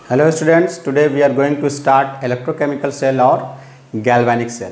Hello students, today we are going to start electrochemical cell और galvanic cell.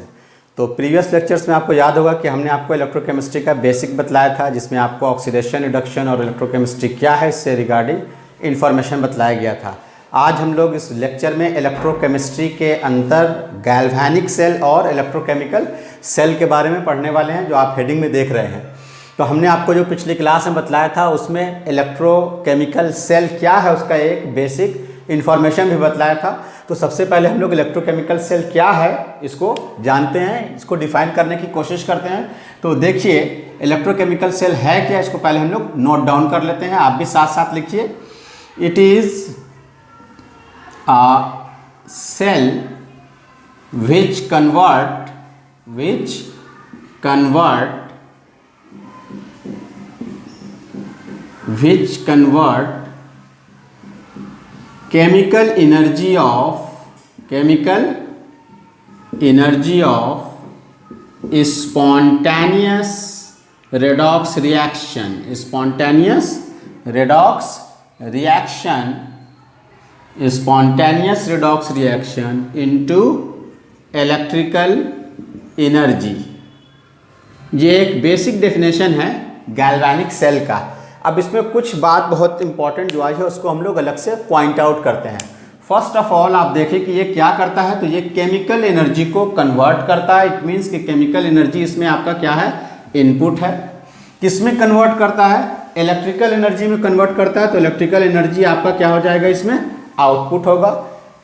तो previous lectures में आपको याद होगा कि हमने आपको इलेक्ट्रोकेमिस्ट्री का बेसिक बतलाया था, जिसमें आपको ऑक्सीडेशन, रिडक्शन और इलेक्ट्रोकेमिस्ट्री क्या है इससे रिगार्डिंग इन्फॉर्मेशन बतलाया गया था। आज हम लोग इस लेक्चर में इलेक्ट्रोकेमिस्ट्री के अंतर गैल्वेनिक सेल और इलेक्ट्रोकेमिकल सेल के बारे में पढ़ने वाले हैं, जो आप हेडिंग में देख रहे हैं। तो हमने आपको जो पिछली क्लास में बतलाया था उसमें इलेक्ट्रोकेमिकल सेल क्या है उसका एक बेसिक इन्फॉर्मेशन भी बतलाया था। तो सबसे पहले हम लोग इलेक्ट्रोकेमिकल सेल क्या है इसको जानते हैं, इसको डिफाइन करने की कोशिश करते हैं। तो देखिए इलेक्ट्रोकेमिकल सेल है क्या, इसको पहले हम लोग नोट डाउन कर लेते हैं, आप भी साथ साथ लिखिए। It is a cell which convert chemical energy of spontaneous redox reaction into electrical energy. ये एक बेसिक डेफिनेशन है गैल्वेनिक सेल का। अब इसमें कुछ बात बहुत इंपॉर्टेंट जो आई है उसको हम लोग अलग से पॉइंट आउट करते हैं। फर्स्ट ऑफ ऑल आप देखें कि ये क्या करता है, तो ये केमिकल एनर्जी को कन्वर्ट करता है। इट मीन्स कि केमिकल एनर्जी इसमें आपका क्या है, इनपुट है। किस में कन्वर्ट करता है, इलेक्ट्रिकल एनर्जी में कन्वर्ट करता है। तो इलेक्ट्रिकल एनर्जी आपका क्या हो जाएगा, इसमें आउटपुट होगा।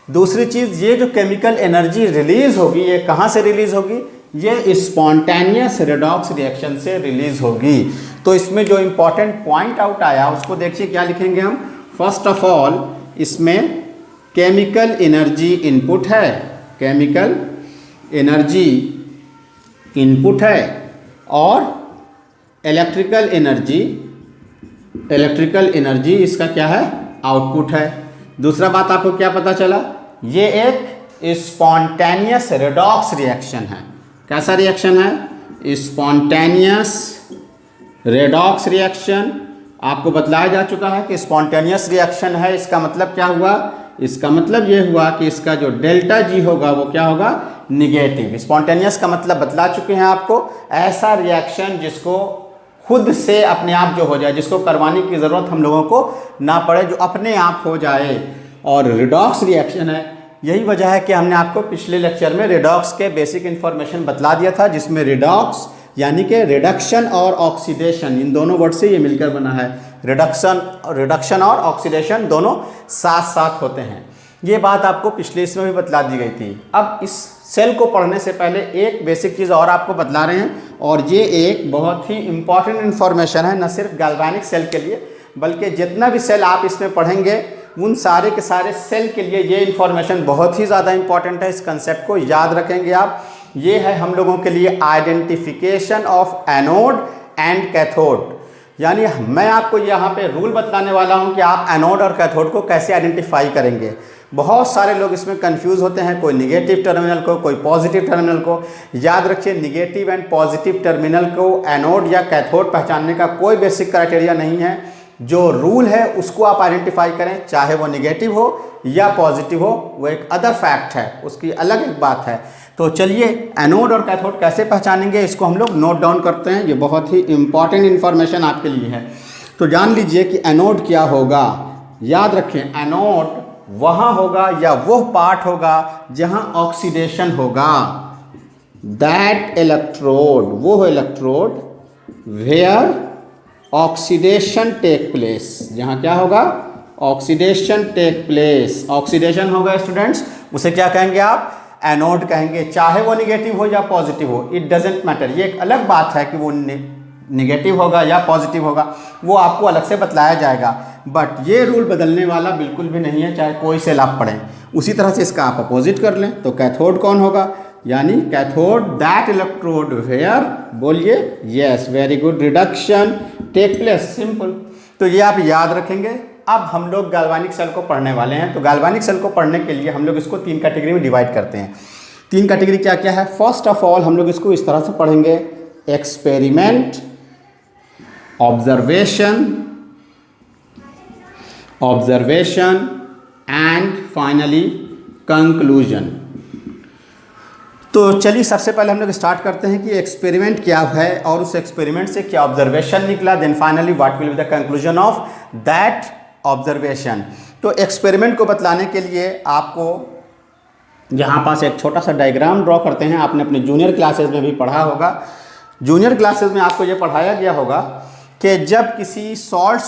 दूसरी चीज़, ये जो केमिकल एनर्जी रिलीज होगी ये कहाँ से रिलीज होगी, ये स्पॉन्टेनियस रेडॉक्स रिएक्शन से रिलीज होगी। तो इसमें जो इंपॉर्टेंट पॉइंट आउट आया उसको देखिए, क्या लिखेंगे हम। फर्स्ट ऑफ ऑल इसमें केमिकल एनर्जी इनपुट है, केमिकल एनर्जी इनपुट है और इलेक्ट्रिकल एनर्जी इसका क्या है, आउटपुट है। दूसरा बात आपको क्या पता चला, ये एक स्पॉन्टेनियस रेडॉक्स रिएक्शन है। कैसा रिएक्शन है, स्पॉन्टेनियस रेडॉक्स रिएक्शन। आपको बतलाया जा चुका है कि स्पॉन्टेनियस रिएक्शन है, इसका मतलब क्या हुआ, इसका मतलब ये हुआ कि इसका जो डेल्टा जी होगा वो क्या होगा, निगेटिव। स्पॉन्टेनियस का मतलब बतला चुके हैं आपको, ऐसा रिएक्शन जिसको खुद से अपने आप जो हो जाए, जिसको करवाने की ज़रूरत हम लोगों को ना पड़े, जो अपने आप हो जाए। और रिडॉक्स रिएक्शन है। यही वजह है कि हमने आपको पिछले लेक्चर में रिडॉक्स के बेसिक इन्फॉर्मेशन बतला दिया था, जिसमें रिडॉक्स यानी कि रिडक्शन और ऑक्सीडेशन, इन दोनों वर्ड से ये मिलकर बना है। रिडक्शन और ऑक्सीडेशन दोनों साथ साथ होते हैं। ये बात आपको पिछले इसमें भी बतला दी गई थी। अब इस सेल को पढ़ने से पहले एक बेसिक चीज़ और आपको बतला रहे हैं, और ये एक बहुत ही इंपॉर्टेंट इन्फॉर्मेशन है, न सिर्फ गैल्वेनिक सेल के लिए बल्कि जितना भी सेल आप इसमें पढ़ेंगे उन सारे के सारे सेल के लिए ये इन्फॉर्मेशन बहुत ही ज़्यादा इंपॉर्टेंट है। इस कंसेप्ट को याद रखेंगे आप। ये है हम लोगों के लिए identification of anode and cathode. यानी मैं आपको यहाँ पे रूल बतलाने वाला हूँ कि आप एनोड और कैथोड को कैसे आइडेंटिफाई करेंगे। बहुत सारे लोग इसमें कंफ्यूज होते हैं, कोई निगेटिव टर्मिनल को, कोई पॉजिटिव टर्मिनल को। याद रखिए, निगेटिव एंड पॉजिटिव टर्मिनल को एनोड या कैथोड पहचानने का कोई बेसिक क्राइटेरिया नहीं है। जो रूल है उसको आप आइडेंटिफाई करें, चाहे वो निगेटिव हो या पॉजिटिव हो, वो एक अदर फैक्ट है, उसकी अलग एक बात है। तो चलिए एनोड और कैथोड कैसे पहचानेंगे इसको हम लोग नोट डाउन करते हैं। ये बहुत ही इंपॉर्टेंट इन्फॉर्मेशन आपके लिए है। तो जान लीजिए कि एनोड क्या होगा। याद रखें, एनोड वहाँ होगा या वो पार्ट होगा जहाँ ऑक्सीडेशन होगा। दैट इलेक्ट्रोड, वो electrode where oxidation take place, जहाँ क्या होगा, ऑक्सीडेशन टेक प्लेस। ऑक्सीडेशन होगा स्टूडेंट्स, उसे क्या कहेंगे आप, एनोड कहेंगे। चाहे वो निगेटिव हो या पॉजिटिव हो, इट डजेंट मैटर। ये एक अलग बात है कि वो निगेटिव होगा या पॉजिटिव होगा, वो आपको अलग से बतलाया जाएगा। बट ये रूल बदलने वाला बिल्कुल भी नहीं है, चाहे कोई सेल आप पढ़ें। उसी तरह से इसका आप अपोजिट कर लें तो कैथोड कौन होगा, यानी कैथोड दैट इलेक्ट्रोड वेयर, बोलिए yes, very good, reduction take place, simple. तो ये आप याद रखेंगे। अब हम लोग गैल्वेनिक सेल को पढ़ने वाले हैं। तो गैल्वेनिक सेल को पढ़ने के लिए हम लोग इसको 3 कैटेगरी में डिवाइड करते हैं। 3 कैटेगरी क्या क्या है। फर्स्ट ऑफ ऑल हम लोग इसको इस तरह से पढ़ेंगे, experiment, observation and finally conclusion. तो चलिए सबसे पहले हम लोग स्टार्ट करते हैं कि एक्सपेरिमेंट क्या है और उस एक्सपेरिमेंट से क्या ऑब्जर्वेशन निकला, then finally what will be the conclusion of that observation. तो एक्सपेरिमेंट को बतलाने के लिए आपको यहाँ पास एक छोटा सा डायग्राम ड्रॉ करते हैं। आपने अपने जूनियर क्लासेस में भी पढ़ा होगा, जूनियर क्लासेस में आपको ये पढ़ाया गया होगा कि जब किसी सॉल्ट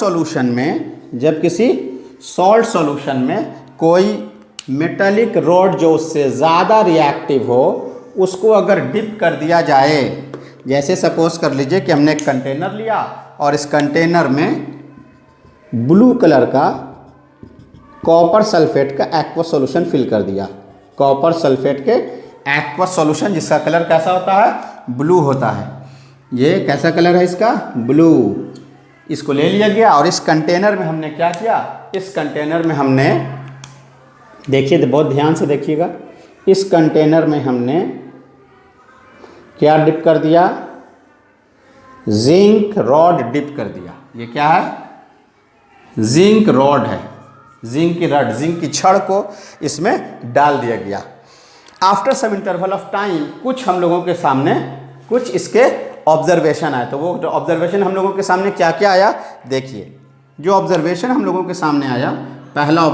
सॉल्यूशन में कोई मेटालिक रॉड जो उससे ज़्यादा रिएक्टिव हो उसको अगर डिप कर दिया जाए, जैसे सपोज कर लीजिए कि हमने एक कंटेनर लिया और इस कंटेनर में ब्लू कलर का कॉपर सल्फेट का एक्वस सॉल्यूशन फिल कर दिया। कॉपर सल्फेट के एक्वस सॉल्यूशन जिसका कलर कैसा होता है, ब्लू होता है। ये कैसा कलर है इसका, ब्लू। इसको ले लिया गया और इस कंटेनर में हमने क्या किया, इस कंटेनर में हमने, देखिए बहुत ध्यान से देखिएगा, इस कंटेनर में हमने क्या डिप कर दिया, जिंक रॉड डिप कर दिया। ये क्या है, जिंक रॉड है, जिंक की रॉड, जिंक की छड़ को इसमें डाल दिया गया। After some interval of time कुछ हम लोगों के सामने कुछ इसके ऑब्जर्वेशन आए। तो वो ऑब्जर्वेशन हम लोगों के सामने क्या क्या आया, देखिए। जो ऑब्जर्वेशन हम लोगों के सामने आया, पहला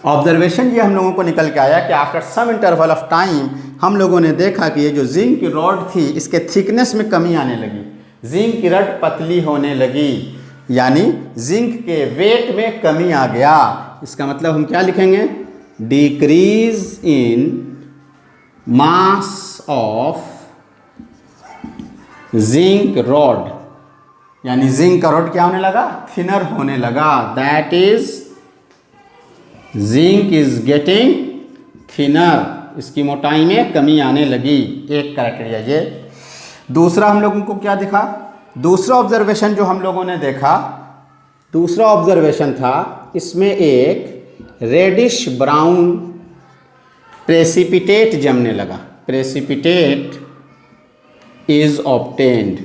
ऑब्जर्वेशन ये हम लोगों को निकल के आया कि after some interval of time हम लोगों ने देखा कि ये जो जिंक की रॉड थी इसके थिकनेस में कमी आने लगी, जिंक की रॉड पतली होने लगी, यानी जिंक के वेट में कमी आ गया। इसका मतलब हम क्या लिखेंगे, decrease in mass of zinc rod, यानी जिंक का रॉड क्या होने लगा, थिनर होने लगा। That is zinc is getting thinner, इसकी मोटाई में कमी आने लगी। एक क्राइटेरिया ये। दूसरा हम लोगों को क्या दिखा, दूसरा ऑब्जर्वेशन जो हम लोगों ने देखा, दूसरा ऑब्जर्वेशन था इसमें एक रेडिश ब्राउन प्रेसिपिटेट जमने लगा। Precipitate is obtained.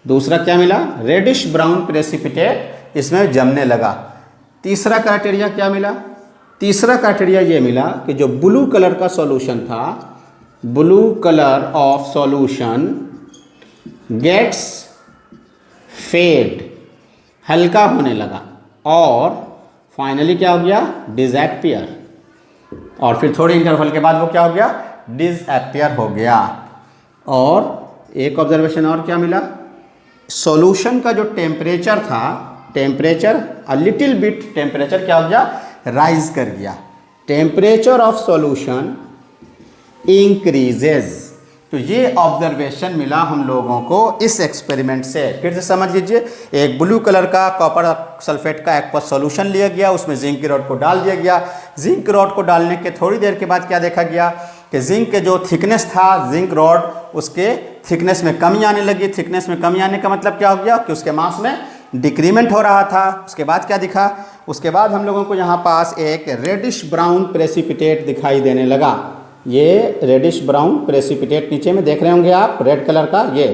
दूसरा क्या मिला, रेडिश ब्राउन प्रेसिपिटेट इसमें जमने लगा। तीसरा क्राइटेरिया क्या मिला, तीसरा क्राइटेरिया ये मिला कि जो ब्लू कलर का सॉल्यूशन था, blue colour of solution gets fade, हल्का होने लगा और फाइनली क्या हो गया, डिसअपियर। और फिर थोड़े इंटरवल के बाद वो क्या हो गया, डिसअपियर हो गया। और एक ऑब्जर्वेशन और क्या मिला, सॉल्यूशन का जो टेम्परेचर था, temperature a little bit temperature क्या हो गया, राइज कर गया। Temperature of solution increases. तो ये ऑब्जर्वेशन मिला हम लोगों को इस एक्सपेरिमेंट से। फिर से समझ लीजिए, एक ब्लू कलर का कॉपर सल्फेट का एक्वस सॉल्यूशन लिया गया, उसमें जिंक की रॉड को डाल दिया गया। जिंक रॉड को डालने के थोड़ी देर के बाद क्या देखा गया कि जिंक के जो थिकनेस था, जिंक रॉड, उसके थिकनेस में कमी आने लगी। थिकनेस में कमी आने का मतलब क्या हो गया कि उसके मास में डिक्रीमेंट हो रहा था। उसके बाद क्या दिखा, उसके बाद हम लोगों को यहाँ पास एक रेडिश ब्राउन प्रेसिपिटेट दिखाई देने लगा। ये रेडिश ब्राउन प्रेसिपिटेट नीचे में देख रहे होंगे आप, रेड कलर का, ये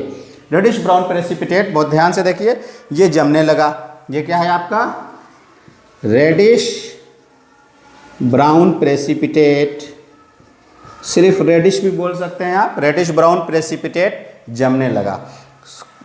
रेडिश ब्राउन प्रेसिपिटेट, बहुत ध्यान से देखिए, ये जमने लगा। ये क्या है आपका, रेडिश ब्राउन प्रेसिपिटेट, सिर्फ रेडिश भी बोल सकते हैं आप, रेडिश ब्राउन प्रेसिपिटेट जमने लगा।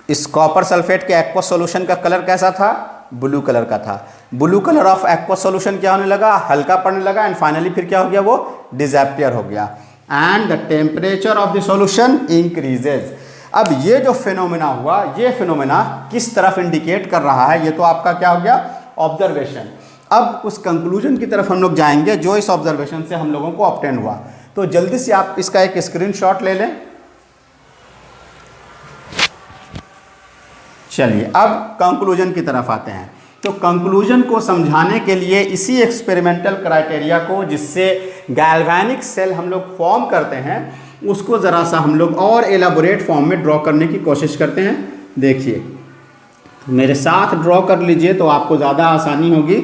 इस कॉपर सल्फेट के एक्वस सॉल्यूशन का कलर कैसा था, ब्लू कलर का था। Blue colour of aqueous solution क्या होने लगा, हल्का पड़ने लगा एंड फाइनली फिर क्या हो गया, वो डिसअपियर हो गया and the temperature of the solution increases. अब ये जो फिनोमेना हुआ, ये फिनोमेना किस तरफ इंडिकेट कर रहा है, ये तो आपका क्या हो गया, ऑब्जर्वेशन। अब उस कंक्लूजन की तरफ हम लोग जाएंगे जो इस ऑब्जर्वेशन से हम लोगों को ऑब्टेन हुआ। तो जल्दी से आप इसका एक स्क्रीनशॉट ले लें। चलिए अब कंक्लूजन की तरफ आते हैं। तो कंक्लूजन को समझाने के लिए इसी एक्सपेरिमेंटल क्राइटेरिया को, जिससे गैल्वेनिक सेल हम लोग फॉर्म करते हैं, उसको ज़रा सा हम लोग और एलाबोरेट फॉर्म में ड्रॉ करने की कोशिश करते हैं। देखिए मेरे साथ ड्रॉ कर लीजिए तो आपको ज़्यादा आसानी होगी।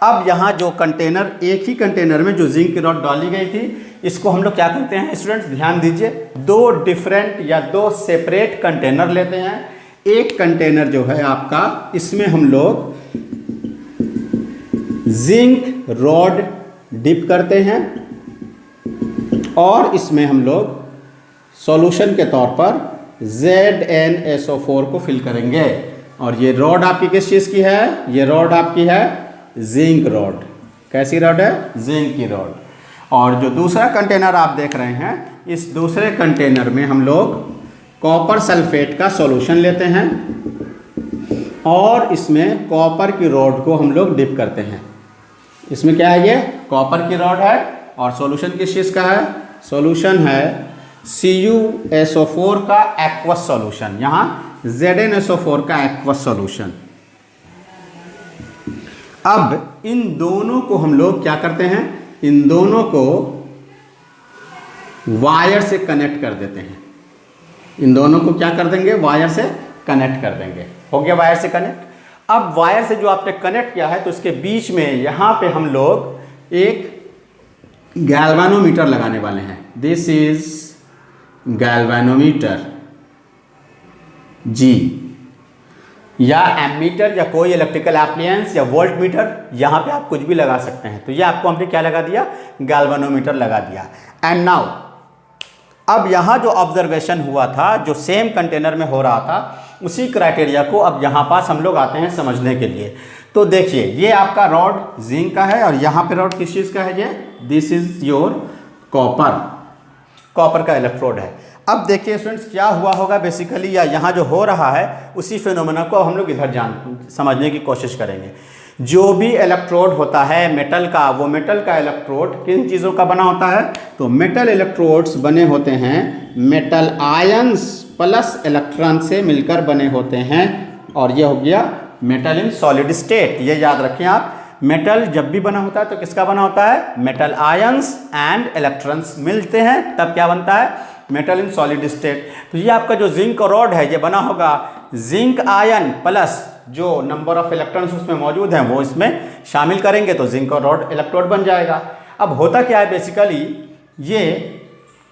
अब यहाँ जो कंटेनर, एक ही कंटेनर में जो जिंक की रॉड डाली गई थी, इसको हम लोग क्या करते हैं स्टूडेंट्स, ध्यान दीजिए, दो डिफरेंट या दो सेपरेट कंटेनर लेते हैं। एक कंटेनर जो है आपका, इसमें हम लोग जिंक रॉड डिप करते हैं और इसमें हम लोग सॉल्यूशन के तौर पर ZnSO4 को फिल करेंगे। और ये रॉड आपकी किस चीज़ की है? ये रॉड आपकी है जिंक रॉड। कैसी रॉड है? जिंक की रॉड। और जो दूसरा कंटेनर आप देख रहे हैं, इस दूसरे कंटेनर में हम लोग कॉपर सल्फेट का सॉल्यूशन लेते हैं और इसमें कॉपर की रॉड को हम लोग डिप करते हैं। इसमें क्या है? ये कॉपर की रॉड है और सॉल्यूशन किस चीज़ का है? सॉल्यूशन है CuSO4 का एक्वस सॉल्यूशन, यहाँ ZnSO4 का एक्वस सॉल्यूशन। अब इन दोनों को हम लोग क्या करते हैं? इन दोनों को वायर से कनेक्ट कर देते हैं। इन दोनों को क्या कर देंगे? वायर से कनेक्ट कर देंगे। हो गया वायर से कनेक्ट। अब वायर से जो आपने कनेक्ट किया है तो उसके बीच में यहाँ पे हम लोग एक गैल्वेनोमीटर लगाने वाले हैं। दिस इज गैल्वेनोमीटर G, या एमीटर या कोई इलेक्ट्रिकल एप्लायंस या वोल्ट मीटर, यहाँ पे आप कुछ भी लगा सकते हैं। तो ये आपको हमने क्या लगा दिया? गैल्वेनोमीटर लगा दिया। एंड नाउ अब यहाँ जो ऑब्जर्वेशन हुआ था, जो सेम कंटेनर में हो रहा था, उसी क्राइटेरिया को अब यहाँ पास हम लोग आते हैं समझने के लिए। तो देखिए, ये आपका रॉड जिंक का है और यहाँ पे रॉड किस चीज़ का है? ये दिस इज योर कॉपर का इलेक्ट्रोड है। अब देखिए स्टूडेंट्स, क्या हुआ होगा बेसिकली, या यहाँ जो हो रहा है उसी फिनोमेना को हम लोग इधर समझने की कोशिश करेंगे। जो भी इलेक्ट्रोड होता है मेटल का, वो मेटल का इलेक्ट्रोड किन चीज़ों का बना होता है? तो मेटल इलेक्ट्रोड्स बने होते हैं मेटल आयंस प्लस इलेक्ट्रॉन से मिलकर बने होते हैं। और ये हो गया मेटल इन सॉलिड स्टेट। ये याद रखें आप, मेटल जब भी बना होता है तो किसका बना होता है? मेटल आयंस एंड इलेक्ट्रॉन्स मिलते हैं तब क्या बनता है? Metal in solid state. तो ये आपका जो जिंक रॉड है ये बना होगा जिंक आयन प्लस जो नंबर ऑफ इलेक्ट्रॉन्स उसमें मौजूद हैं वो इसमें शामिल करेंगे तो जिंक रॉड इलेक्ट्रोड बन जाएगा। अब होता क्या है बेसिकली, ये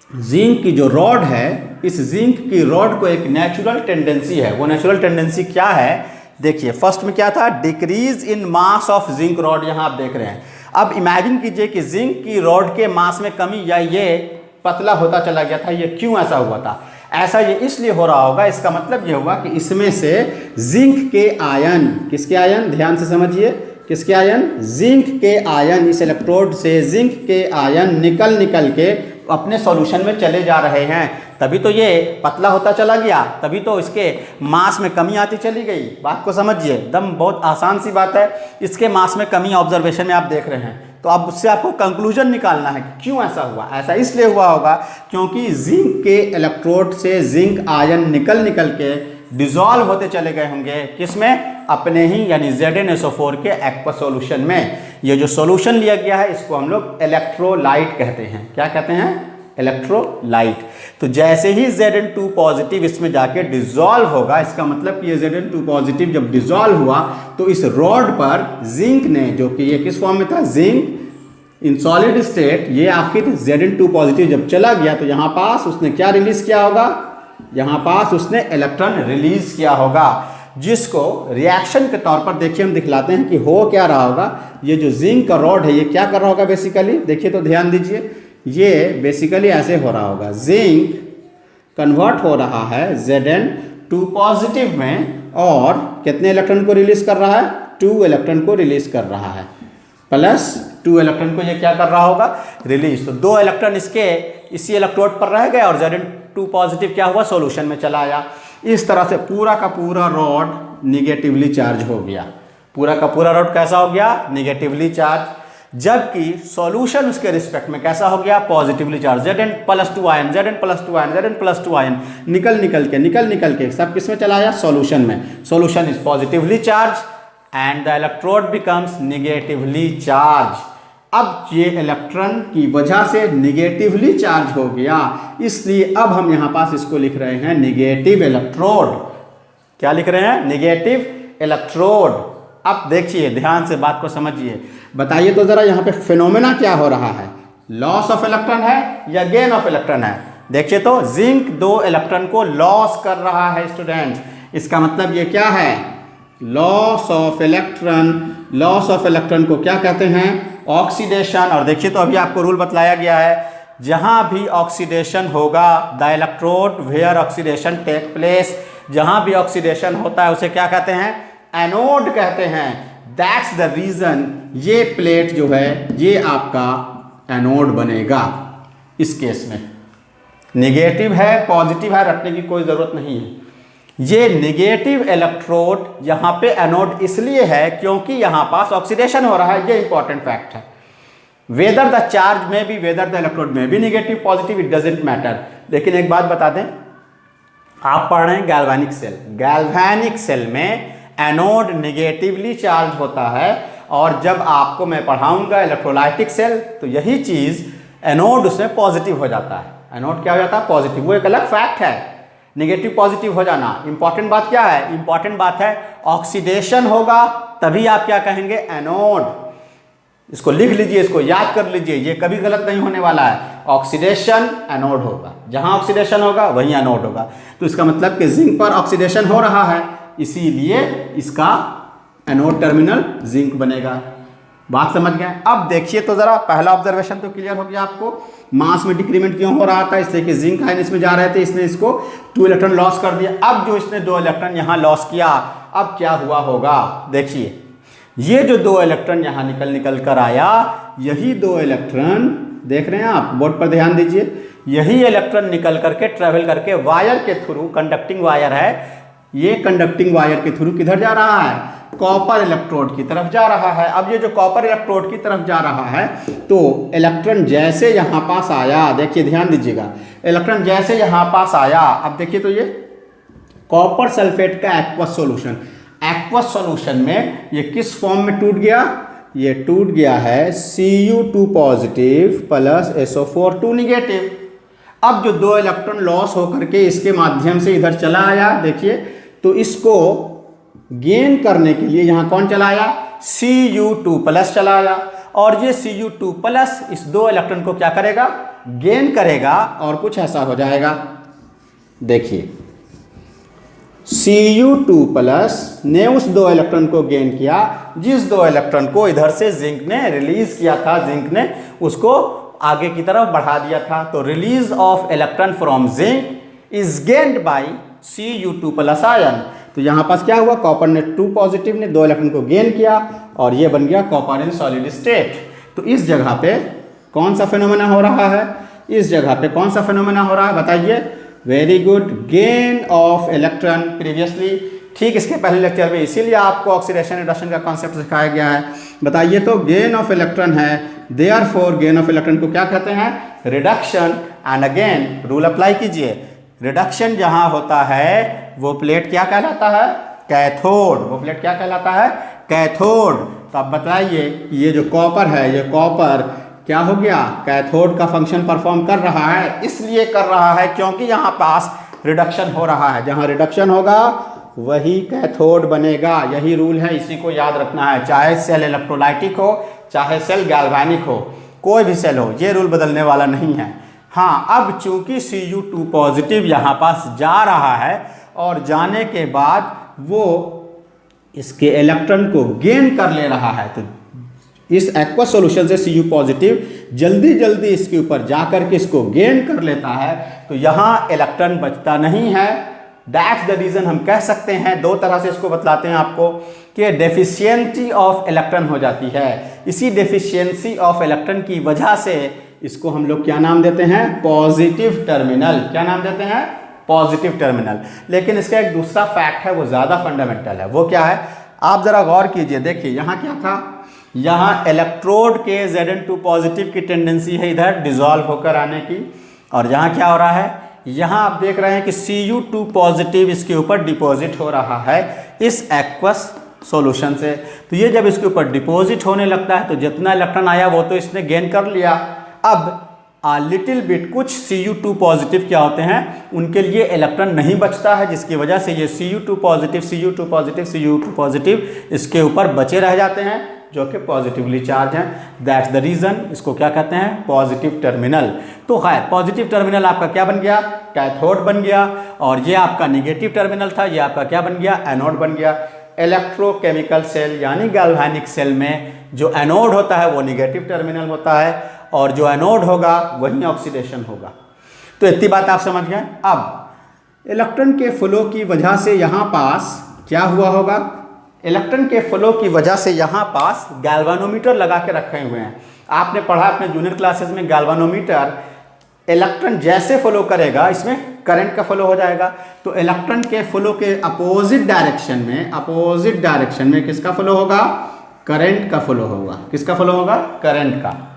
जिंक की जो रॉड है, इस जिंक की रॉड को एक नेचुरल टेंडेंसी है। वो नेचुरल टेंडेंसी क्या है? देखिए, फर्स्ट में क्या था? Decrease in mass of zinc rod, यहाँ आप देख रहे हैं। अब इमेजिन कीजिए कि जिंक की रॉड के मास में कमी, या ये पतला होता चला गया था। ये क्यों ऐसा हुआ था? ऐसा ये इसलिए हो रहा होगा, इसका मतलब ये होगा कि इसमें से जिंक के आयन, किसके आयन? ध्यान से समझिए, किसके आयन? जिंक के आयन। इस इलेक्ट्रोड से जिंक के आयन निकल के अपने सॉल्यूशन में चले जा रहे हैं, तभी तो ये पतला होता चला गया, तभी तो इसके मास में कमी आती चली गई। बात को समझिए, एकदम बहुत आसान सी बात है। इसके मास में कमी ऑब्जर्वेशन में आप देख रहे हैं, तो अब उससे आपको कंक्लूजन निकालना है कि क्यों ऐसा हुआ। ऐसा इसलिए हुआ होगा क्योंकि जिंक के इलेक्ट्रोड से जिंक आयन निकल के डिसॉल्व होते चले गए होंगे, किसमें? अपने ही यानी ZnSO4 के एक्वस सॉल्यूशन में। ये जो सॉल्यूशन लिया गया है इसको हम लोग इलेक्ट्रोलाइट कहते हैं। क्या कहते हैं? इलेक्ट्रोलाइट। तो जैसे ही Zn2 पॉजिटिव इसमें जाके डिसॉल्व होगा, इसका मतलब कि ये Zn2 पॉजिटिव जब डिसॉल्व हुआ तो इस रॉड पर जिंक ने, जो कि ये किस फॉर्म में था? जिंक इन सॉलिड स्टेट, ये आखिर Zn2 पॉजिटिव जब चला गया तो यहाँ पास उसने क्या रिलीज किया होगा? यहाँ पास उसने इलेक्ट्रॉन रिलीज किया होगा, जिसको रिएक्शन के तौर पर देखिए हम दिखलाते हैं कि हो क्या रहा होगा। ये जो जिंक का रॉड है ये क्या कर रहा होगा बेसिकली? देखिए तो ध्यान दीजिए, ये बेसिकली ऐसे हो रहा होगा। जिंक कन्वर्ट हो रहा है Zn2 पॉजिटिव में और कितने इलेक्ट्रॉन को रिलीज कर रहा है? 2 इलेक्ट्रॉन को रिलीज कर रहा है, प्लस 2 इलेक्ट्रॉन को ये क्या कर रहा होगा? रिलीज। तो 2 इलेक्ट्रॉन इसके इसी इलेक्ट्रोड पर रह गए और Zn2 पॉजिटिव क्या हुआ? सॉल्यूशन में चला आया। इस तरह से पूरा का पूरा रॉड निगेटिवली चार्ज हो गया। पूरा का पूरा रॉड कैसा हो गया? Negatively charge. जबकि सॉल्यूशन उसके रिस्पेक्ट में कैसा हो गया? Positively charge. Zn+2 ion, Zn+2 ion, Zn+2 ion निकल के सब किस में चला आया? सॉल्यूशन में। Solution is positively charge and the electrode becomes negatively charge. अब ये इलेक्ट्रॉन की वजह से निगेटिवली चार्ज हो गया, इसलिए अब हम यहाँ पास इसको लिख रहे हैं निगेटिव इलेक्ट्रोड। क्या लिख रहे हैं? Negative electrode. अब देखिए, ध्यान से बात को समझिए, बताइए तो जरा यहाँ पे फिनोमेना क्या हो रहा है? लॉस ऑफ इलेक्ट्रॉन है या गेन ऑफ इलेक्ट्रॉन है? देखिए तो जिंक 2 इलेक्ट्रॉन को लॉस कर रहा है स्टूडेंट्स। इसका मतलब ये क्या है? Loss of electron, loss of electron को क्या कहते हैं? ऑक्सीडेशन। और देखिए तो अभी आपको रूल बतलाया गया है, जहां भी ऑक्सीडेशन होगा, the electrode where oxidation take place, जहां भी ऑक्सीडेशन होता है उसे क्या कहते हैं? एनोड कहते हैं। दैट्स द रीजन ये प्लेट जो है ये आपका एनोड बनेगा। इस केस में नेगेटिव है पॉजिटिव है रटने की कोई ज़रूरत नहीं है। ये नेगेटिव इलेक्ट्रोड यहाँ पे एनोड इसलिए है क्योंकि यहाँ पास ऑक्सीडेशन हो रहा है, ये इंपॉर्टेंट फैक्ट है। वेदर द चार्ज में भी, वेदर द इलेक्ट्रोड में भी negative positive, it doesn't matter. लेकिन एक बात बता दें, आप पढ़ रहे हैं गैल्वेनिक सेल, गैल्वेनिक सेल में एनोड नेगेटिवली चार्ज होता है, और जब आपको मैं पढ़ाऊंगा इलेक्ट्रोलाइटिक सेल तो यही चीज़ एनोड उसमें पॉजिटिव हो जाता है। एनोड क्या हो जाता है? पॉजिटिव। वो एक अलग फैक्ट है, नेगेटिव पॉजिटिव हो जाना। इंपॉर्टेंट बात क्या है? इंपॉर्टेंट बात है ऑक्सीडेशन होगा तभी आप क्या कहेंगे? एनोड। इसको लिख लीजिए, इसको याद कर लीजिए, ये कभी गलत नहीं होने वाला है। ऑक्सीडेशन एनोड होगा, जहां ऑक्सीडेशन होगा वहीं एनोड होगा। तो इसका मतलब कि जिंक पर ऑक्सीडेशन हो रहा है, इसीलिए इसका एनोड टर्मिनल जिंक बनेगा। बात समझ गए? अब देखिए तो जरा, पहला ऑब्जर्वेशन तो क्लियर हो गया आपको, मास में डिक्रीमेंट क्यों हो रहा था? इसलिए कि जिंक आयन इसमें जा रहे थे, इसने इसको 2 इलेक्ट्रॉन लॉस कर दिया। अब जो इसने 2 इलेक्ट्रॉन यहाँ लॉस किया, अब क्या हुआ होगा? देखिए, ये जो 2 इलेक्ट्रॉन यहाँ निकल कर आया, यही 2 इलेक्ट्रॉन देख रहे हैं आप, बोर्ड पर ध्यान दीजिए, यही इलेक्ट्रॉन निकल करके ट्रेवल करके वायर के थ्रू, कंडक्टिंग वायर है, ये कंडक्टिंग वायर के थ्रू किधर जा रहा है? कॉपर इलेक्ट्रोड की तरफ जा रहा है। अब ये जो कॉपर इलेक्ट्रोड की तरफ जा रहा है, तो इलेक्ट्रॉन जैसे यहाँ पास आया, देखिए ध्यान दीजिएगा, इलेक्ट्रॉन जैसे यहाँ पास आया, अब देखिए तो ये कॉपर सल्फेट का एक्वस सॉल्यूशन, एक्वस सॉल्यूशन में ये किस फॉर्म में टूट गया? ये टूट गया है Cu2 positive plus SO4 2 negative. अब जो 2 इलेक्ट्रॉन लॉस होकर के इसके माध्यम से इधर चला आया, देखिए तो इसको गेन करने के लिए यहाँ कौन चला आया? Cu2 प्लस चला आया, और ये Cu2 प्लस इस 2 इलेक्ट्रॉन को क्या करेगा? गेन करेगा, और कुछ ऐसा हो जाएगा। देखिए Cu2 प्लस ने उस 2 इलेक्ट्रॉन को गेन किया, जिस 2 इलेक्ट्रॉन को इधर से जिंक ने रिलीज किया था, जिंक ने उसको आगे की तरफ बढ़ा दिया था। तो release of electron from zinc is gained by Cu2 plus ion. तो यहाँ पास क्या हुआ? कॉपर ने 2 पॉजिटिव ने 2 इलेक्ट्रॉन को गेन किया, और ये बन गया कॉपर इन सॉलिड स्टेट। तो इस जगह पे कौन सा फिनोमेना हो रहा है? इस जगह पे कौन सा फिनोमेना हो रहा है बताइए? Very good, gain of electron. Previously ठीक इसके पहले लेक्चर में इसीलिए आपको ऑक्सीडेशन रिडक्शन का कॉन्सेप्ट सिखाया गया है। बताइए तो गेन ऑफ इलेक्ट्रॉन है, देयरफॉर गेन ऑफ इलेक्ट्रॉन को क्या कहते हैं? Reduction. And again rule apply कीजिए, रिडक्शन जहां होता है वो प्लेट क्या कहलाता है? कैथोड। वो प्लेट क्या कहलाता है? कैथोड। तो अब बताइए, ये जो कॉपर है, ये कॉपर क्या हो गया? कैथोड का फंक्शन परफॉर्म कर रहा है। इसलिए कर रहा है क्योंकि यहाँ पास रिडक्शन हो रहा है, जहाँ रिडक्शन होगा वही कैथोड बनेगा। यही रूल है, इसी को याद रखना है, चाहे सेल इलेक्ट्रोलाइटिक हो, चाहे सेल गैल्वेनिक हो, कोई भी सेल हो, ये रूल बदलने वाला नहीं है। हाँ, अब चूंकि Cu2 पॉजिटिव यहाँ पास जा रहा है, और जाने के बाद वो इसके इलेक्ट्रॉन को गेन कर ले रहा है, तो इस एक्वस सॉल्यूशन से Cu पॉजिटिव जल्दी जल्दी इसके ऊपर जाकर के इसको गेन कर लेता है, तो यहाँ इलेक्ट्रॉन बचता नहीं है। दैट्स द रीज़न हम कह सकते हैं, 2 तरह से इसको बतलाते हैं आपको, कि डेफिशिएंसी ऑफ इलेक्ट्रॉन हो जाती है। इसी डेफिशिएंसी ऑफ इलेक्ट्रॉन की वजह से इसको हम लोग क्या नाम देते हैं? Positive terminal. क्या नाम देते हैं? Positive terminal. लेकिन इसका एक दूसरा फैक्ट है, वो ज़्यादा फंडामेंटल है। वो क्या है? आप ज़रा गौर कीजिए, देखिए यहाँ क्या था? यहाँ इलेक्ट्रोड के Zn2 पॉजिटिव की टेंडेंसी है इधर डिजॉल्व होकर आने की, और यहाँ क्या हो रहा है? यहाँ आप देख रहे हैं कि Cu2 पॉजिटिव इसके ऊपर डिपॉजिट हो रहा है इस एक्वस सॉल्यूशन से। तो ये जब इसके ऊपर डिपॉजिट होने लगता है, तो जितना इलेक्ट्रॉन आया वो तो इसने गेन कर लिया। अब लिटिल बिट कुछ Cu2 पॉजिटिव क्या होते हैं, उनके लिए इलेक्ट्रॉन नहीं बचता है, जिसकी वजह से ये Cu2 positive Cu2 positive Cu2 positive इसके ऊपर बचे रह जाते हैं, जो कि पॉजिटिवली चार्ज हैं। दैट्स द रीज़न इसको क्या कहते हैं? Positive terminal. तो खैर, पॉजिटिव टर्मिनल आपका क्या बन गया? कैथोड बन गया, और ये आपका निगेटिव टर्मिनल था, ये आपका क्या बन गया? एनोड बन गया। इलेक्ट्रोकेमिकल सेल यानी गैल्वेनिक सेल में जो एनोड होता है वो निगेटिव टर्मिनल होता है और जो एनोड होगा वही ऑक्सीडेशन होगा। तो इतनी बात आप समझ गए। अब इलेक्ट्रॉन के फ्लो की वजह से यहाँ पास क्या हुआ होगा, इलेक्ट्रॉन के फ्लो की वजह से यहाँ पास गैल्वानोमीटर लगा के रखे हुए हैं। आपने पढ़ा अपने जूनियर क्लासेस में गैल्वानोमीटर इलेक्ट्रॉन जैसे फ्लो करेगा इसमें करंट का फ्लो हो जाएगा। तो इलेक्ट्रॉन के फ्लो के अपोजिट डायरेक्शन में किसका फ्लो होगा, करंट का फ्लो होगा। किसका फ्लो होगा, करंट का।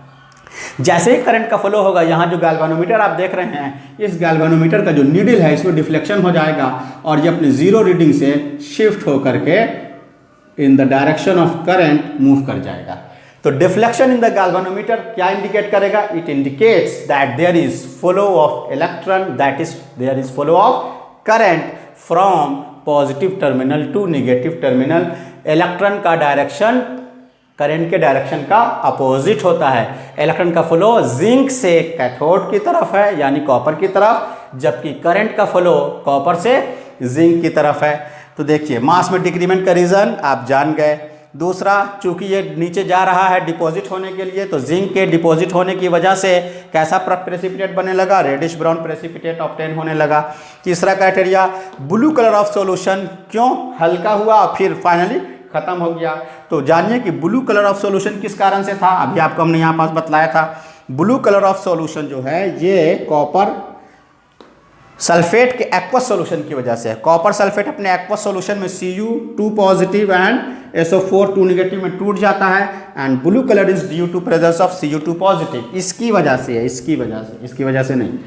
जैसे ही करंट का फ्लो होगा, यहाँ जो गैल्वानोमीटर आप देख रहे हैं, इस गैल्वानोमीटर का जो नीडल है इसमें डिफ्लेक्शन हो जाएगा और ये अपने जीरो रीडिंग से शिफ्ट होकर के in the direction of current move कर जाएगा। तो डिफ्लेक्शन इन द गैल्वानोमीटर क्या इंडिकेट करेगा, it indicates that there is flow of electron, that is there is flow of current from positive terminal to negative terminal. Electron का direction current के direction का opposite होता है। Electron का flow zinc से cathode की तरफ है यानी कॉपर की तरफ, जबकि करंट का फ्लो कॉपर से जिंक की तरफ है। तो देखिए मास में डिक्रीमेंट का रीजन आप जान गए। दूसरा, चूंकि ये नीचे जा रहा है डिपॉजिट होने के लिए, तो जिंक के डिपॉजिट होने की वजह से कैसा प्रेसिपिटेट बनने लगा, रेडिश ब्राउन प्रेसिपिटेट ऑब्टेन होने लगा। तीसरा criteria, blue colour of solution क्यों हल्का हुआ और फिर फाइनली खत्म हो गया। तो जानिए कि ब्लू कलर ऑफ सॉल्यूशन किस कारण से था, अभी आपको हमने यहाँ पास बतलाया था। ब्लू कलर ऑफ सॉल्यूशन जो है ये कॉपर सल्फेट के एक्वस सॉल्यूशन की वजह से है। कॉपर सल्फेट अपने एक्वस सॉल्यूशन में Cu2 positive and SO4 2 negative में टूट जाता है and blue colour is due to presence of Cu2 positive. इसकी वजह से है, इसकी वजह से नहीं।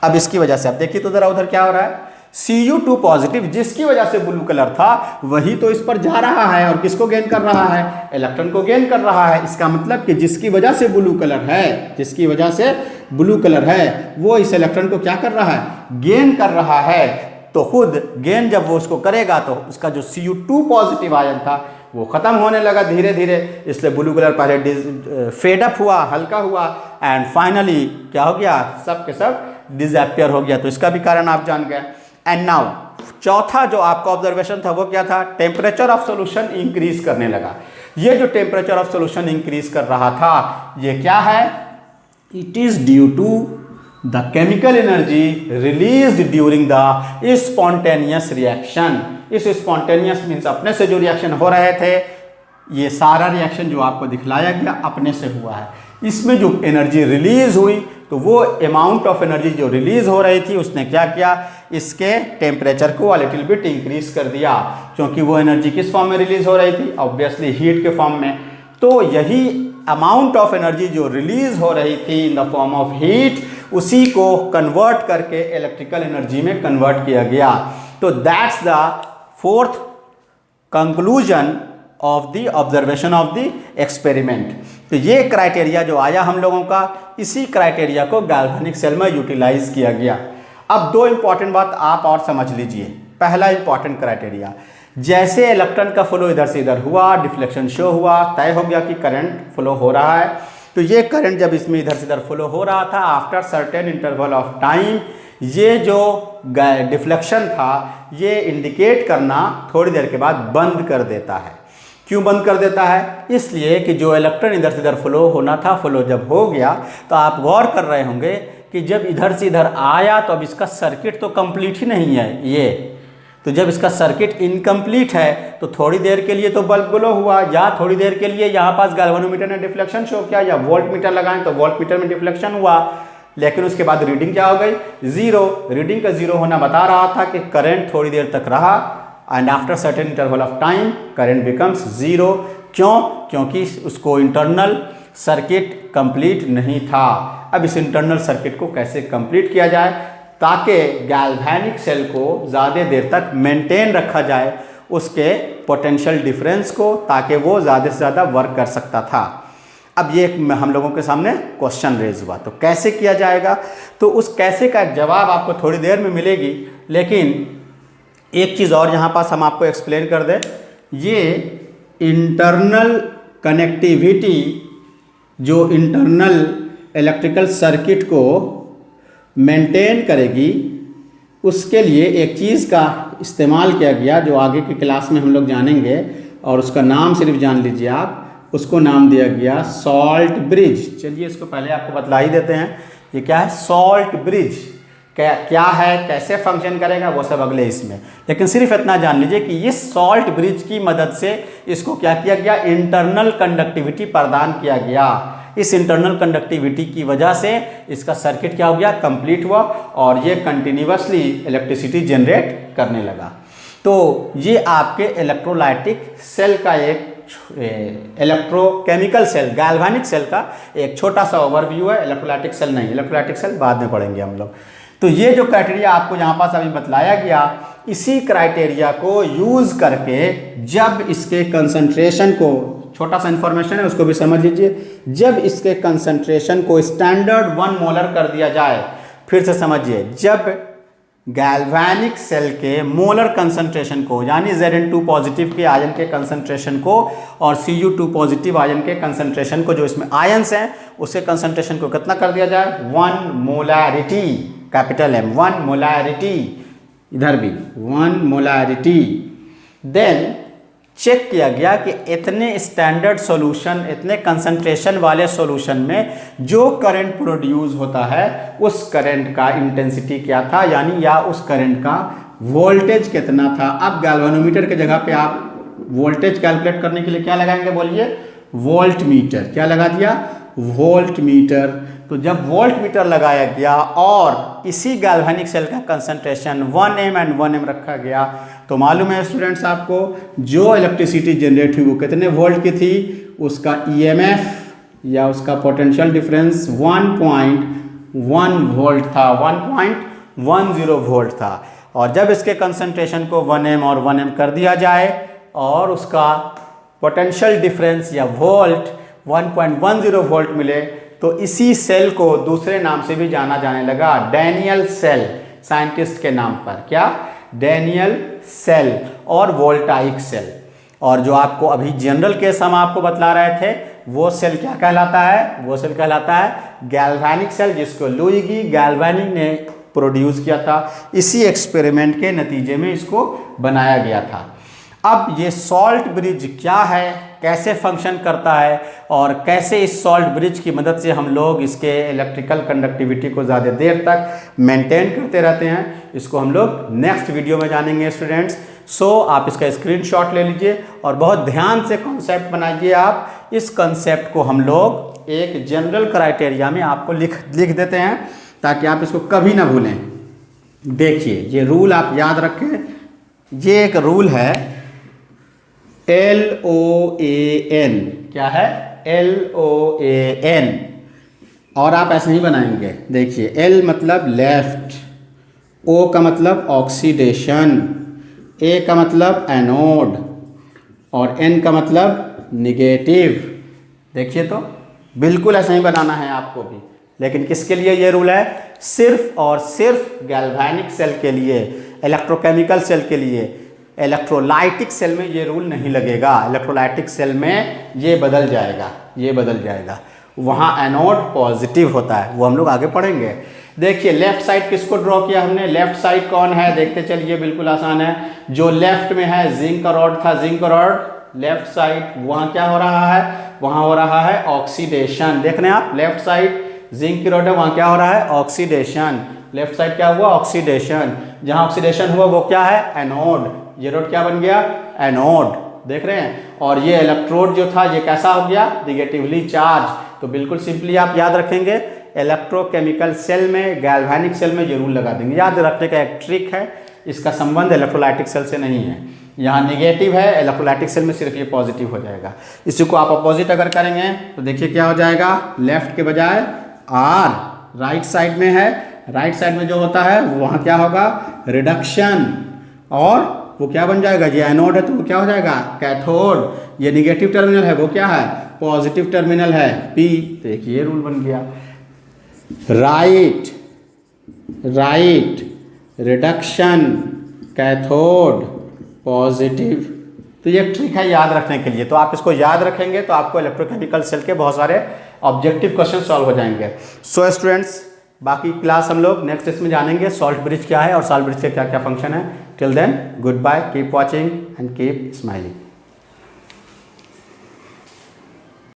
अब इसकी वजह से अब देखिए तो जरा उधर क्या हो रहा है, Cu2 पॉजिटिव जिसकी वजह से ब्लू कलर था वही तो इस पर जा रहा है और किसको गेन कर रहा है, इलेक्ट्रॉन को गेन कर रहा है। इसका मतलब कि जिसकी वजह से ब्लू कलर है वो इस इलेक्ट्रॉन को क्या कर रहा है, गेन कर रहा है। तो खुद गेन जब वो उसको करेगा तो उसका जो Cu2 पॉजिटिव आयन था वो खत्म होने लगा धीरे धीरे, इसलिए ब्लू कलर पहले फेड अप हुआ, हल्का हुआ एंड फाइनली क्या हो गया, सब के सब डिसअपियर हो गया। तो इसका भी कारण आप जान गए। एंड नाउ चौथा जो आपका ऑब्जर्वेशन था वो क्या था, टेम्परेचर ऑफ सॉल्यूशन इंक्रीज करने लगा। ये जो टेम्परेचर ऑफ सॉल्यूशन इंक्रीज कर रहा था ये क्या है, it is due to the chemical energy released during the spontaneous reaction. इस स्पॉन्टेनियस मीन्स अपने से जो रिएक्शन हो रहे थे, ये सारा रिएक्शन जो आपको दिखलाया गया अपने से हुआ है। इसमें जो एनर्जी रिलीज हुई तो वो अमाउंट ऑफ एनर्जी जो रिलीज हो रही थी उसने क्या किया, इसके टेम्परेचर को लिटिल बिट इंक्रीज कर दिया, क्योंकि वो एनर्जी किस फॉर्म में रिलीज हो रही थी, ऑब्वियसली हीट के फॉर्म में। तो यही अमाउंट ऑफ एनर्जी जो रिलीज हो रही थी in the form of heat, उसी को कन्वर्ट करके इलेक्ट्रिकल एनर्जी में कन्वर्ट किया गया। तो that's the fourth conclusion of the observation of the experiment. तो ये क्राइटेरिया जो आया हम लोगों का, इसी क्राइटेरिया को गैल्वेनिक सेल में यूटिलाइज किया गया। अब दो इंपॉर्टेंट बात आप और समझ लीजिए। पहला इंपॉर्टेंट क्राइटेरिया, जैसे इलेक्ट्रॉन का फ्लो इधर से इधर हुआ, डिफ्लेक्शन शो हुआ, तय हो गया कि करंट फ्लो हो रहा है। तो ये करंट जब इसमें इधर से इधर फ्लो हो रहा था, after certain interval of time ये जो डिफ्लेक्शन था ये इंडिकेट करना थोड़ी देर के बाद बंद कर देता है। क्यों बंद कर देता है, इसलिए कि जो इलेक्ट्रॉन इधर से इधर फ्लो होना था, फ्लो जब हो गया तो आप गौर कर रहे होंगे कि जब इधर से इधर आया तो अब इसका सर्किट तो कंप्लीट ही नहीं है ये। तो जब इसका सर्किट इनकम्प्लीट है तो थोड़ी देर के लिए तो बल्ब ग्लो हुआ, या थोड़ी देर के लिए यहाँ पास गैल्वेनोमीटर ने डिफ्लेक्शन शो किया, या वोल्ट मीटर लगाएं तो वोल्ट मीटर में डिफ्लेक्शन हुआ, लेकिन उसके बाद रीडिंग क्या हो गई, जीरो। रीडिंग का जीरो होना बता रहा था कि करंट थोड़ी देर तक रहा and after certain interval of time current becomes zero. क्यों, क्योंकि उसको इंटरनल सर्किट कंप्लीट नहीं था। अब इस इंटरनल सर्किट को कैसे कंप्लीट किया जाए ताकि गैल्वेनिक सेल को ज़्यादा देर तक मेंटेन रखा जाए, उसके पोटेंशियल डिफरेंस को, ताकि वो ज़्यादा से ज़्यादा वर्क कर सकता था। अब ये हम लोगों के सामने क्वेश्चन रेज हुआ, तो कैसे किया जाएगा, तो उस कैसे का जवाब आपको थोड़ी देर में मिलेगी। लेकिन एक चीज़ और यहाँ पास हम आपको एक्सप्लेन कर दें, ये इंटरनल कनेक्टिविटी जो इंटरनल इलेक्ट्रिकल सर्किट को मेंटेन करेगी, उसके लिए एक चीज़ का इस्तेमाल किया गया जो आगे की क्लास में हम लोग जानेंगे, और उसका नाम सिर्फ जान लीजिए आप। उसको नाम दिया गया सॉल्ट ब्रिज। चलिए इसको पहले आपको बतला ही देते हैं, ये क्या है सॉल्ट ब्रिज, क्या है, कैसे फंक्शन करेगा, वो सब अगले इसमें। लेकिन सिर्फ इतना जान लीजिए कि इस सॉल्ट ब्रिज की मदद से इसको क्या किया गया, इंटरनल कंडक्टिविटी प्रदान किया गया। इस इंटरनल कंडक्टिविटी की वजह से इसका सर्किट क्या हो गया, कंप्लीट हुआ, और ये कंटिन्यूअसली इलेक्ट्रिसिटी जनरेट करने लगा। तो ये आपके इलेक्ट्रोलाइटिक सेल का एक इलेक्ट्रोकेमिकल सेल, गैल्वेनिक सेल का एक छोटा सा ओवरव्यू है। इलेक्ट्रोलाइटिक सेल नहीं, इलेक्ट्रोलाइटिक सेल बाद में पढ़ेंगे हम लोग। तो ये जो क्राइटेरिया आपको यहाँ पास अभी बतलाया गया, इसी क्राइटेरिया को यूज करके जब इसके कंसंट्रेशन को, छोटा सा इंफॉर्मेशन है उसको भी समझ लीजिए, जब इसके कंसंट्रेशन को स्टैंडर्ड 1 मोलर कर दिया जाए, फिर से समझिए, जब गैल्वेनिक सेल के मोलर कंसंट्रेशन को, यानी Zn2 पॉजिटिव के आयन के कंसंट्रेशन को और Cu2 पॉजिटिव आयन के कंसंट्रेशन को, जो इसमें आयन्स हैं, उसके कंसंट्रेशन को कितना कर दिया जाए, 1 मोलैरिटी, कैपिटल M, 1 मोलैरिटी, इधर भी 1 मोलैरिटी। देन चेक किया गया कि इतने स्टैंडर्ड सॉल्यूशन, इतने कंसंट्रेशन वाले सॉल्यूशन में जो करंट प्रोड्यूस होता है, उस करंट का इंटेंसिटी क्या था, यानी या उस करंट का वोल्टेज कितना था। अब गैल्वेनोमीटर के जगह पे आप वोल्टेज कैलकुलेट करने के लिए क्या लगाएंगे, बोलिए, वोल्ट मीटर। क्या लगा दिया, वोल्ट मीटर। तो जब वोल्ट मीटर लगाया गया और इसी गैल्वेनिक सेल का कंसंट्रेशन 1m एंड 1m रखा गया, तो मालूम है स्टूडेंट्स आपको, जो इलेक्ट्रिसिटी जनरेट हुई वो कितने वोल्ट की थी, उसका EMF या उसका पोटेंशियल डिफरेंस 1.1 वोल्ट था, 1.10 वोल्ट था। और जब इसके कंसंट्रेशन को 1m और 1m कर दिया जाए और उसका पोटेंशियल डिफरेंस या वोल्ट 1.10 वोल्ट मिले, तो इसी सेल को दूसरे नाम से भी जाना जाने लगा, डैनियल सेल, साइंटिस्ट के नाम पर। क्या, डैनियल सेल और वोल्टाइक सेल। और जो आपको अभी जनरल केस हम आपको बतला रहे थे, वो सेल क्या कहलाता है, वो सेल कहलाता है गैल्वेनिक सेल, जिसको लुइगी गैल्वेनी ने प्रोड्यूस किया था। इसी एक्सपेरिमेंट के नतीजे में इसको बनाया गया था। अब ये सॉल्ट ब्रिज क्या है, कैसे फंक्शन करता है, और कैसे इस सॉल्ट ब्रिज की मदद से हम लोग इसके इलेक्ट्रिकल कंडक्टिविटी को ज़्यादा देर तक मेंटेन करते रहते हैं, इसको हम लोग नेक्स्ट वीडियो में जानेंगे स्टूडेंट्स। सो आप इसका स्क्रीनशॉट ले लीजिए और बहुत ध्यान से कॉन्सेप्ट बनाइए आप। इस कॉन्सेप्ट को हम लोग एक जनरल क्राइटेरिया में आपको लिख देते हैं, ताकि आप इसको कभी ना भूलें। देखिए, ये रूल आप याद रखें। ये एक रूल है LOAN। क्या है, LOAN। और आप ऐसे ही बनाएंगे। देखिए, L मतलब लेफ्ट, O का मतलब ऑक्सीडेशन, A का मतलब एनोड, और N का मतलब निगेटिव। देखिए, तो बिल्कुल ऐसा ही बनाना है आपको भी। लेकिन किसके लिए ये रूल है, सिर्फ और सिर्फ गैल्वेनिक सेल के लिए, इलेक्ट्रोकेमिकल सेल के लिए। इलेक्ट्रोलाइटिक सेल में ये रूल नहीं लगेगा। इलेक्ट्रोलाइटिक सेल में ये बदल जाएगा, ये बदल जाएगा। वहाँ एनोड पॉजिटिव होता है, वो हम लोग आगे पढ़ेंगे। देखिए, लेफ्ट साइड किसको ड्रॉ किया हमने, लेफ्ट साइड कौन है, देखते चलिए, बिल्कुल आसान है। जो लेफ्ट में है जिंक का रॉड था, जिंक रॉड लेफ्ट साइड, वहाँ क्या हो रहा है, वहाँ हो रहा है ऑक्सीडेशन। देख रहे हैं आप, लेफ्ट साइड जिंक की रॉड है, वहाँ क्या हो रहा है, ऑक्सीडेशन। लेफ्ट साइड क्या हुआ, ऑक्सीडेशन। जहाँ ऑक्सीडेशन हुआ वो क्या है, एनोड। ये रोड क्या बन गया, एनोड। देख रहे हैं। और ये इलेक्ट्रोड जो था, ये कैसा हो गया, निगेटिवली चार्ज। तो बिल्कुल सिंपली आप याद रखेंगे, इलेक्ट्रोकेमिकल सेल में, गैल्वेनिक सेल में ये रूल लगा देंगे। याद रखने का एक ट्रिक है, इसका संबंध इलेक्ट्रोलाइटिक सेल से नहीं है। यहाँ निगेटिव है, इलेक्ट्रोलाइटिक सेल में सिर्फ ये पॉजिटिव हो जाएगा। इसी को आप अपोजिट अगर करेंगे तो देखिए क्या हो जाएगा, लेफ्ट के बजाय R राइट साइड में है। राइट साइड में जो होता है वहाँ क्या होगा, रिडक्शन, और वो क्या बन जाएगा, ये एनोड है तो वो क्या हो जाएगा, कैथोड। ये निगेटिव टर्मिनल है, वो क्या है, पॉजिटिव टर्मिनल है, P। देखिए ये रूल बन गया, right right reduction, cathode, positive. तो ये ट्रिक है याद रखने के लिए। तो आप इसको याद रखेंगे तो आपको इलेक्ट्रोकेमिकल सेल के बहुत सारे ऑब्जेक्टिव क्वेश्चन सॉल्व हो जाएंगे। सो स्टूडेंट्स, बाकी क्लास हम लोग नेक्स्ट इसमें जानेंगे सॉल्ट ब्रिज क्या है और सॉल्ट ब्रिज के क्या क्या फंक्शन है। Till then goodbye, keep watching and keep smiling.